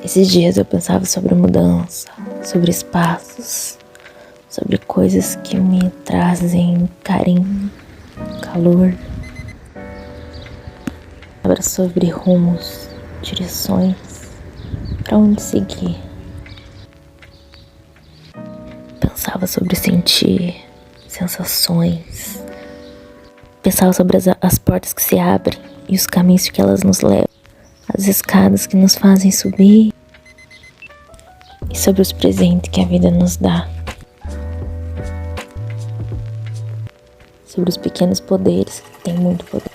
Esses dias eu pensava sobre mudança, sobre espaços, sobre coisas que me trazem carinho, calor. Era sobre rumos, direções, para onde seguir. Pensava sobre sentir sensações. Pensava sobre as portas que se abrem e os caminhos que elas nos levam. As escadas que nos fazem subir. E sobre os presentes que a vida nos dá. Sobre os pequenos poderes que têm muito poder.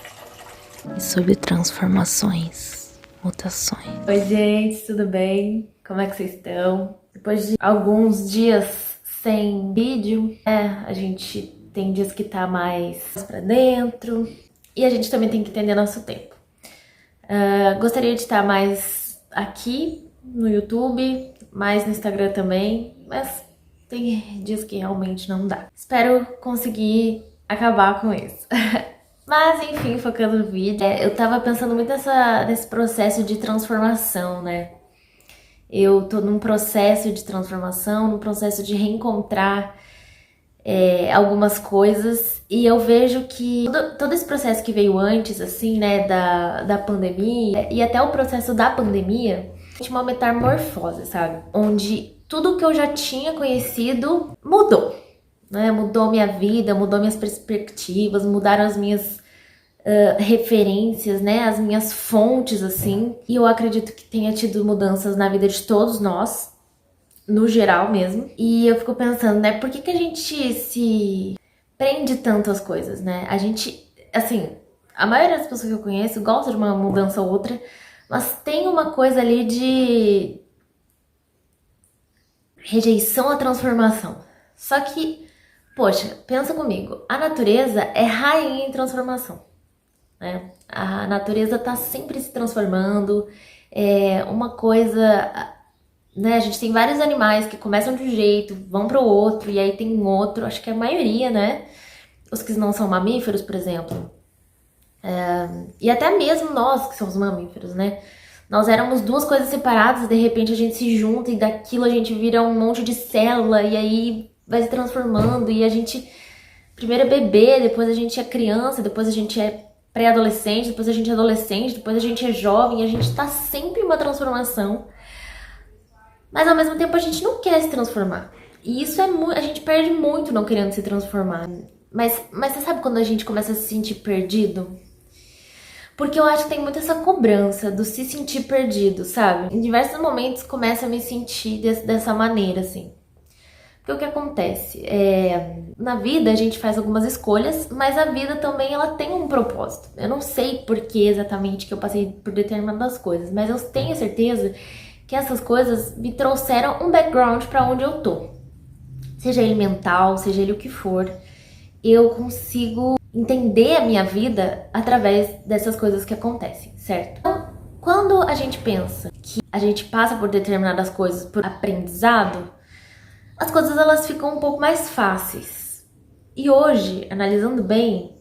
E sobre transformações, mutações. Oi gente, tudo bem? Como é que vocês estão? Depois de alguns dias sem vídeo, a gente tem dias que tá mais pra dentro e a gente também tem que entender nosso tempo. Gostaria de estar mais aqui no YouTube, mais no Instagram também, mas tem dias que realmente não dá. Espero conseguir acabar com isso. Mas enfim, focando no vídeo, eu tava pensando muito nesse processo de transformação, né? Eu tô num processo de transformação, num processo de reencontrar algumas coisas, e eu vejo que todo esse processo que veio antes, assim, né, da pandemia, e até o processo da pandemia, uma metamorfose, sabe? Onde tudo que eu já tinha conhecido mudou, né? Mudou minha vida, mudou minhas perspectivas, mudaram as minhas referências, né? As minhas fontes, assim. E eu acredito que tenha tido mudanças na vida de todos nós, no geral mesmo. E eu fico pensando, né? Por que a gente se prende tanto às coisas, né? A gente, assim, a maioria das pessoas que eu conheço gosta de uma mudança ou outra, mas tem uma coisa ali de rejeição à transformação. Só que, poxa, pensa comigo, a natureza é rainha em transformação, né? A natureza tá sempre se transformando, uma coisa, né? A gente tem vários animais que começam de um jeito, vão para o outro, e aí tem um outro, acho que é a maioria, né? Os que não são mamíferos, por exemplo. E até mesmo nós que somos mamíferos, né? Nós éramos duas coisas separadas, e de repente a gente se junta e daquilo a gente vira um monte de célula e aí vai se transformando e a gente primeiro é bebê, depois a gente é criança, depois a gente é pré-adolescente, depois a gente é adolescente, depois a gente é jovem, e a gente tá sempre em uma transformação, mas ao mesmo tempo a gente não quer se transformar. E isso a gente perde muito não querendo se transformar. Mas você sabe quando a gente começa a se sentir perdido? Porque eu acho que tem muito essa cobrança do se sentir perdido, sabe? Em diversos momentos começo a me sentir dessa maneira, assim. Porque o que acontece? Na vida a gente faz algumas escolhas, mas a vida também ela tem um propósito. Eu não sei por que exatamente que eu passei por determinadas coisas, mas eu tenho certeza que essas coisas me trouxeram um background para onde eu tô. Seja ele mental, seja ele o que for, eu consigo entender a minha vida através dessas coisas que acontecem, certo? Então, quando a gente pensa que a gente passa por determinadas coisas por aprendizado, as coisas elas ficam um pouco mais fáceis. E hoje, analisando bem,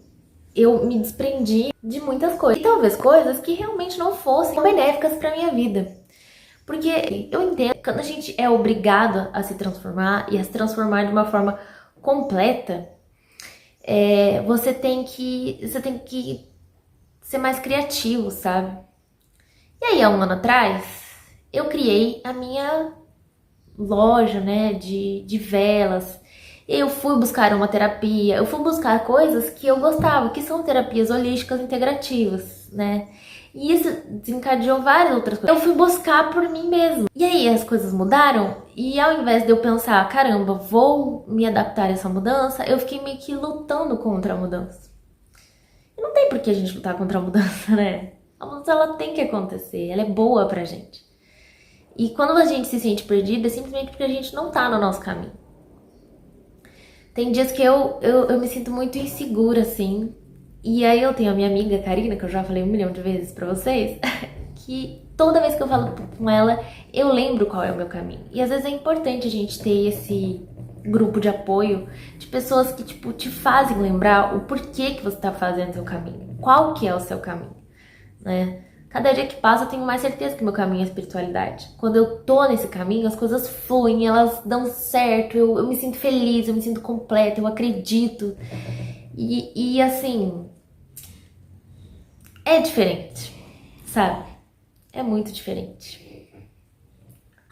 eu me desprendi de muitas coisas. E talvez coisas que realmente não fossem benéficas para minha vida. Porque eu entendo que quando a gente é obrigado a se transformar e a se transformar de uma forma completa, você tem que ser mais criativo, sabe? E aí, há um ano atrás, eu criei a minha loja, né, de velas. Eu fui buscar uma terapia, eu fui buscar coisas que eu gostava, que são terapias holísticas integrativas, né? E isso desencadeou várias outras coisas. Eu fui buscar por mim mesma. E aí as coisas mudaram, e ao invés de eu pensar, caramba, vou me adaptar a essa mudança, eu fiquei meio que lutando contra a mudança. E não tem por que a gente lutar contra a mudança, né? A mudança ela tem que acontecer, ela é boa pra gente. E quando a gente se sente perdida, é simplesmente porque a gente não tá no nosso caminho. Tem dias que eu me sinto muito insegura, assim. E aí eu tenho a minha amiga Karina, que eu já falei 1 milhão de vezes pra vocês, que toda vez que eu falo com ela, eu lembro qual é o meu caminho. E às vezes é importante a gente ter esse grupo de apoio de pessoas que, tipo, te fazem lembrar o porquê que você tá fazendo seu caminho. Qual que é o seu caminho, né? Cada dia que passa eu tenho mais certeza que meu caminho é a espiritualidade. Quando eu tô nesse caminho, as coisas fluem, elas dão certo, eu me sinto feliz, eu me sinto completa, eu acredito. E assim, é diferente, sabe? É muito diferente.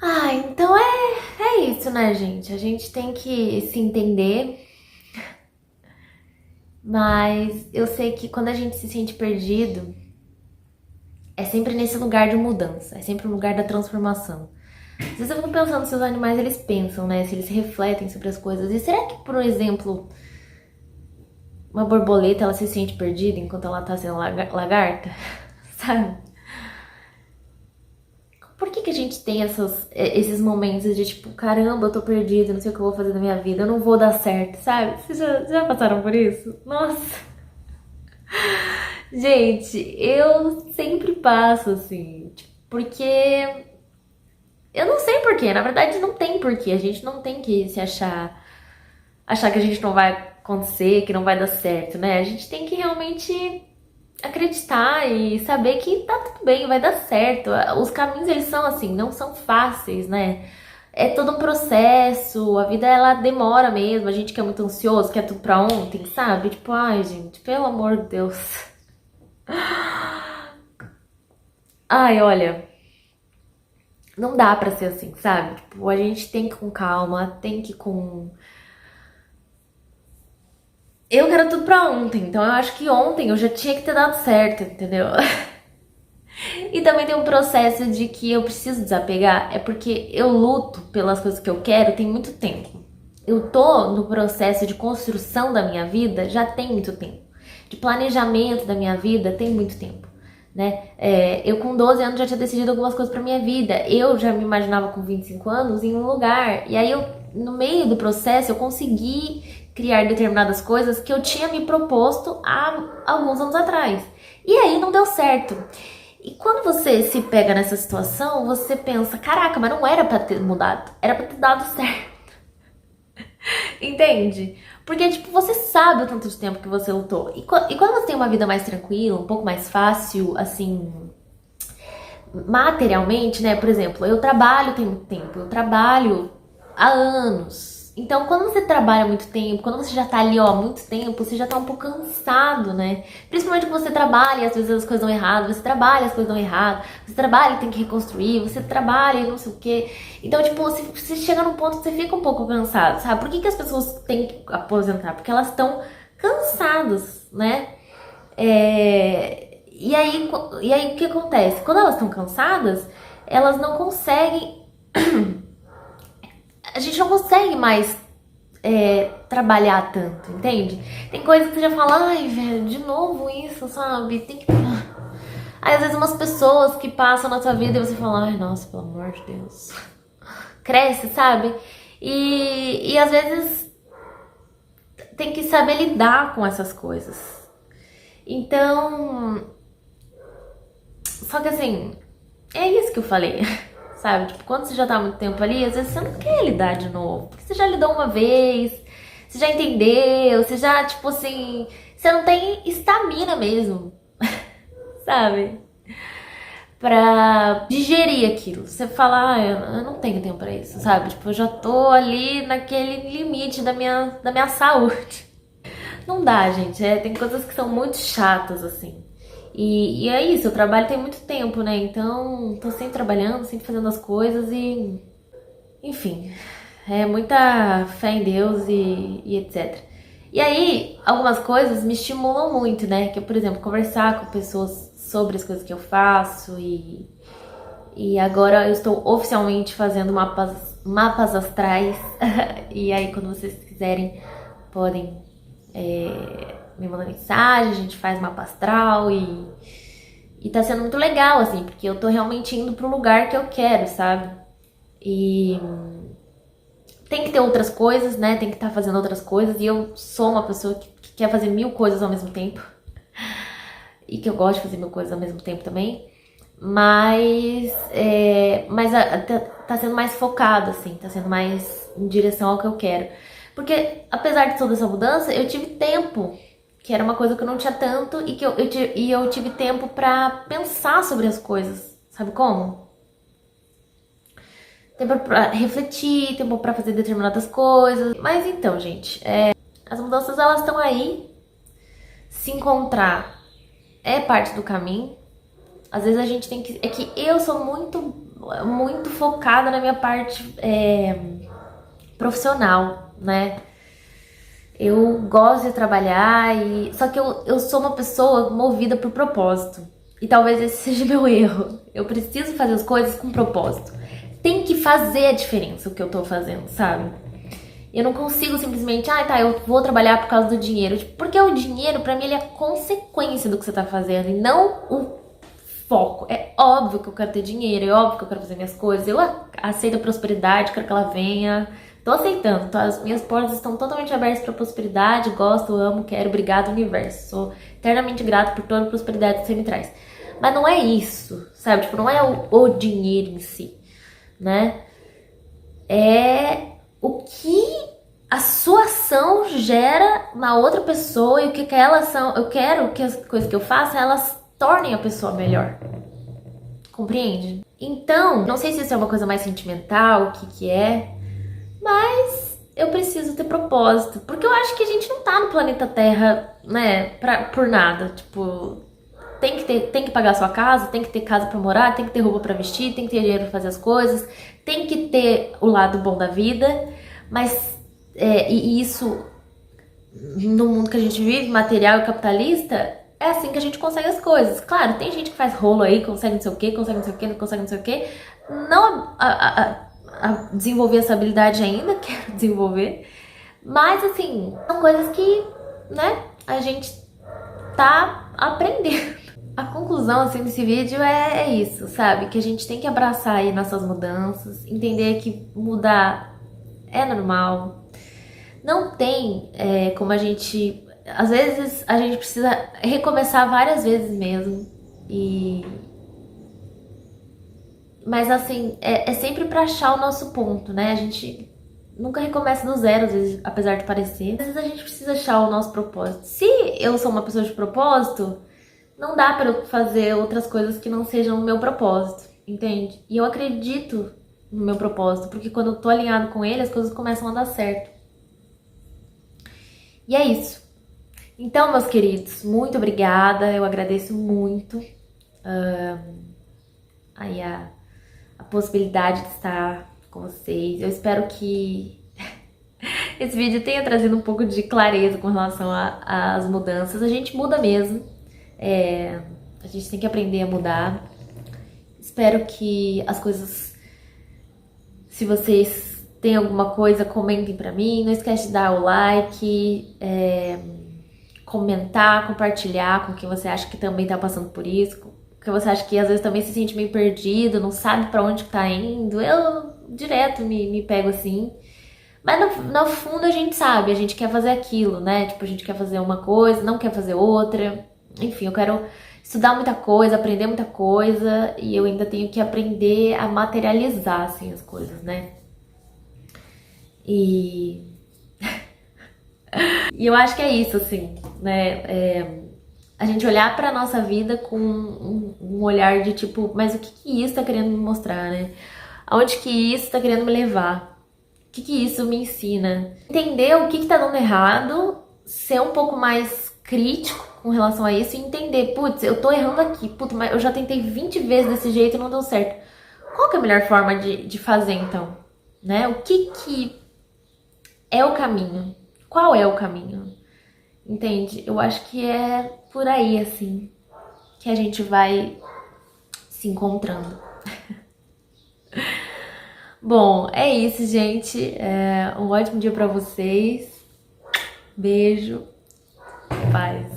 Ah, então é isso, né, gente? A gente tem que se entender, mas eu sei que quando a gente se sente perdido, é sempre nesse lugar de mudança, é sempre no lugar da transformação. Às vezes eu fico pensando se os animais eles pensam, né? Se eles refletem sobre as coisas. E será que, por exemplo, uma borboleta ela se sente perdida enquanto ela tá sendo lagarta? Sabe? Por que a gente tem esses momentos de tipo, caramba, eu tô perdido, não sei o que eu vou fazer na minha vida, eu não vou dar certo, sabe? Vocês já passaram por isso? Nossa! Gente, eu sempre passo assim, tipo, porque eu não sei porquê, na verdade não tem porquê, a gente não tem que se achar que a gente não vai acontecer, que não vai dar certo, né? A gente tem que realmente acreditar e saber que tá tudo bem, vai dar certo. Os caminhos eles são assim, não são fáceis, né? É todo um processo, a vida ela demora mesmo, a gente que é muito ansioso, quer tudo pra ontem, sabe? Tipo, ai, gente, pelo amor de Deus. Ai, olha, não dá pra ser assim, sabe? Tipo, a gente tem que ir com calma, tem que ir com. Eu quero tudo pra ontem, então eu acho que ontem eu já tinha que ter dado certo, entendeu? E também tem um processo de que eu preciso desapegar, é porque eu luto pelas coisas que eu quero tem muito tempo. Eu tô no processo de construção da minha vida já tem muito tempo. De planejamento da minha vida tem muito tempo. Né? Eu com 12 anos já tinha decidido algumas coisas pra minha vida. Eu já me imaginava com 25 anos em um lugar. E aí no meio do processo, eu consegui criar determinadas coisas que eu tinha me proposto há alguns anos atrás. E aí não deu certo. E quando você se pega nessa situação, você pensa, caraca, mas não era pra ter mudado, era pra ter dado certo. Entende? Porque, tipo, você sabe o tanto de tempo que você lutou. E quando você tem uma vida mais tranquila, um pouco mais fácil, assim, materialmente, né? Por exemplo, eu trabalho tem muito tempo, eu trabalho há anos. Então, quando você trabalha muito tempo, quando você já tá ali, ó, há muito tempo, você já tá um pouco cansado, né? Principalmente quando você trabalha e às vezes as coisas dão errado, você trabalha e as coisas dão errado, você trabalha e tem que reconstruir, você trabalha e não sei o quê. Então, tipo, você chega num ponto que você fica um pouco cansado, sabe? Por que as pessoas têm que aposentar? Porque elas estão cansadas, né? E aí o que acontece? Quando elas estão cansadas, elas não conseguem. A gente não consegue mais trabalhar tanto, entende? Tem coisa que você já fala, ai, velho, de novo isso, sabe? Tem que. Aí às vezes umas pessoas que passam na sua vida e você fala, ai, nossa, pelo amor de Deus. Cresce, sabe? E às vezes tem que saber lidar com essas coisas. Então, só que assim, é isso que eu falei, sabe? Tipo, quando você já tá há muito tempo ali, às vezes você não quer lidar de novo. Porque você já lidou uma vez, você já entendeu, você já, tipo assim, você não tem estamina mesmo, sabe? Pra digerir aquilo. Você fala, ah, eu não tenho tempo pra isso, sabe? Tipo, eu já tô ali naquele limite da minha saúde. Não dá, gente. Tem coisas que são muito chatas, assim. E é isso, o trabalho tem muito tempo, né? Então, tô sempre trabalhando, sempre fazendo as coisas e. Enfim, é muita fé em Deus e etc. E aí, algumas coisas me estimulam muito, né? Que, por exemplo, conversar com pessoas sobre as coisas que eu faço e agora eu estou oficialmente fazendo mapas astrais. E aí, quando vocês quiserem, podem me mandar mensagem, a gente faz mapa astral e tá sendo muito legal, assim, porque eu tô realmente indo pro lugar que eu quero, sabe? E tem que ter outras coisas, né? Tem que estar fazendo outras coisas. E eu sou uma pessoa que quer fazer 1000 coisas ao mesmo tempo. E que eu gosto de fazer 1000 coisas ao mesmo tempo também. Mas tá sendo mais focado, assim. Tá sendo mais em direção ao que eu quero. Porque, apesar de toda essa mudança, eu tive tempo que era uma coisa que eu não tinha tanto e que eu tive tempo pra pensar sobre as coisas. Sabe como? Tempo pra refletir, tempo pra fazer determinadas coisas. Mas então, gente, as mudanças elas estão aí. Se encontrar é parte do caminho. Às vezes a gente tem que... É que eu sou muito focada na minha parte profissional, né? Eu gosto de trabalhar, só que eu sou uma pessoa movida por propósito. E talvez esse seja meu erro. Eu preciso fazer as coisas com propósito. Tem que fazer a diferença o que eu tô fazendo, sabe? Eu não consigo simplesmente, eu vou trabalhar por causa do dinheiro. Porque o dinheiro, pra mim, ele é consequência do que você tá fazendo e não o foco. É óbvio que eu quero ter dinheiro, é óbvio que eu quero fazer minhas coisas. Eu aceito a prosperidade, quero que ela venha. Tô aceitando, tá? As minhas portas estão totalmente abertas pra prosperidade. Gosto, amo, quero, obrigado, universo. Sou eternamente grata por toda a prosperidade que você me traz. Mas não é isso, sabe? Tipo, não é o dinheiro em si, né? É o que a sua ação gera na outra pessoa e o que aquela ação... Eu quero que as coisas que eu faça, elas tornem a pessoa melhor. Compreende? Então, não sei se isso é uma coisa mais sentimental, o que é, mas eu preciso ter propósito. Porque eu acho que a gente não tá no planeta Terra, né, por nada. Tipo, tem que pagar a sua casa, tem que ter casa pra morar, tem que ter roupa pra vestir, tem que ter dinheiro pra fazer as coisas, tem que ter o lado bom da vida, mas e isso no mundo que a gente vive, material e capitalista, é assim que a gente consegue as coisas. Claro, tem gente que faz rolo aí, consegue não sei o que, consegue não sei o que, não consegue não sei o que. Não a desenvolver essa habilidade ainda, quero desenvolver. Mas assim, são coisas que, né, a gente tá aprendendo. A conclusão, assim, desse vídeo é isso, sabe? Que a gente tem que abraçar aí nossas mudanças, entender que mudar é normal. Não tem como a gente... Às vezes a gente precisa recomeçar várias vezes mesmo. Mas assim, é sempre pra achar o nosso ponto, né? A gente nunca recomeça do zero, às vezes, apesar de parecer. Às vezes a gente precisa achar o nosso propósito. Se eu sou uma pessoa de propósito, não dá pra eu fazer outras coisas que não sejam o meu propósito, entende? E eu acredito no meu propósito, porque quando eu tô alinhado com ele, as coisas começam a dar certo. E é isso. Então, meus queridos, muito obrigada. Eu agradeço muito aí a possibilidade de estar com vocês. Eu espero que esse vídeo tenha trazido um pouco de clareza com relação às mudanças. A gente muda mesmo. A gente tem que aprender a mudar. Espero que as coisas... Se vocês têm alguma coisa, comentem pra mim. Não esquece de dar o like, comentar, compartilhar com quem você acha que também tá passando por isso. Que você acha que às vezes também se sente meio perdido, não sabe pra onde tá indo. Eu direto me pego assim. Mas no fundo a gente sabe, a gente quer fazer aquilo, né? Tipo, a gente quer fazer uma coisa, não quer fazer outra. Enfim, eu quero estudar muita coisa, aprender muita coisa. E eu ainda tenho que aprender a materializar, assim, as coisas, né? E eu acho que é isso, assim, né? A gente olhar pra nossa vida com um olhar de tipo, mas o que isso tá querendo me mostrar, né? Aonde que isso tá querendo me levar? O que isso me ensina? Entender o que tá dando errado, ser um pouco mais crítico com relação a isso e entender, putz, eu tô errando aqui, putz, mas eu já tentei 20 vezes desse jeito e não deu certo. Qual que é a melhor forma de fazer, então? Né? O que é o caminho? Qual é o caminho? Entende? Eu acho que é por aí, assim, que a gente vai se encontrando. Bom, é isso, gente. Um ótimo dia pra vocês. Beijo. Paz.